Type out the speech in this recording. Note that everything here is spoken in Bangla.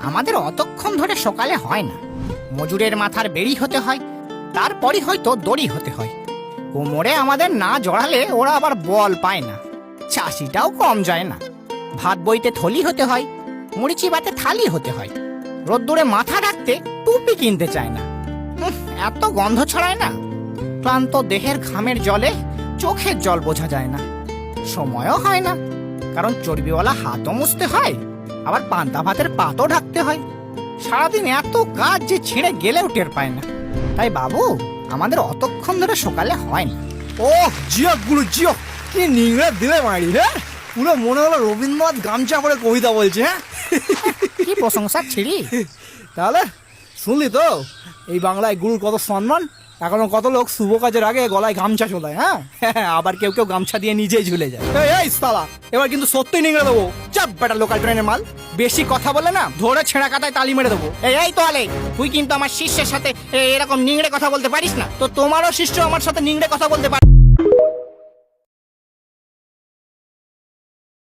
আমাদের অতক্ষণ ধরে সকালে হয় না। মজুরের মাথার বেড়ি হতে হয়, তারপরই হয়তো দড়ি হতে হয়। কোমরে আমাদের না জড়ালে ওরা আবার বল পায় না। চাষিটাও কম যায় না। ভাত বইতে থলি হতে হয়, মুড়ি চিবাতে থালি হতে হয়। রোদ্দুরে মাথা রাখতে টুপি কিনতে চায় না। এত গন্ধ ছড়ায় না, ক্লান্ত দেহের ঘামের জলে চোখের জল বোঝা যায় না। সময়ও হয় না, কারণ চর্বিওয়ালা হাতও মুছতে হয়, আবার পান্তা ভাতের পাতও ঢাকতে হয়। সারাদিন এত কাজ যে ছিঁড়ে গেলেও টের পায় না। তাই বাবু, আমাদের অতক্ষণ ধরে সকালে হয় না। ও জিও গুরু জিও, কি নিংড়ে দিলে মারি। হ্যাঁ, পুরো মনে হলো রবীন্দ্রনাথ গামছা পরে কবিতা বলছে। হ্যাঁ, কি প্রশংসা ছিড়ি। তাহলে শুনলি তো এই বাংলায় গুরুর কত সম্মান। এখনো কত লোক শুভ কাজের আগে গলায় গামছা চোলায়। হ্যাঁ, আবার কেউ কেউ গামছা দিয়ে নিজেই ঝুলে যায়। এই সালা, এবার কিন্তু সত্যি নিংড়ে দেবো। চাপ বেটা লোকাল ট্রেনের মাল, বেশি কথা বলে না ধরে ছেঁড়া কাটায় তালি মেরে দেবো। এই তো আলে, তুই কিন্তু আমার শিষ্যের সাথে এরকম নিংড়ে কথা বলতে পারিস না। তো তোমারও শিষ্য আমার সাথে নিংড়ে কথা বলতে পারে।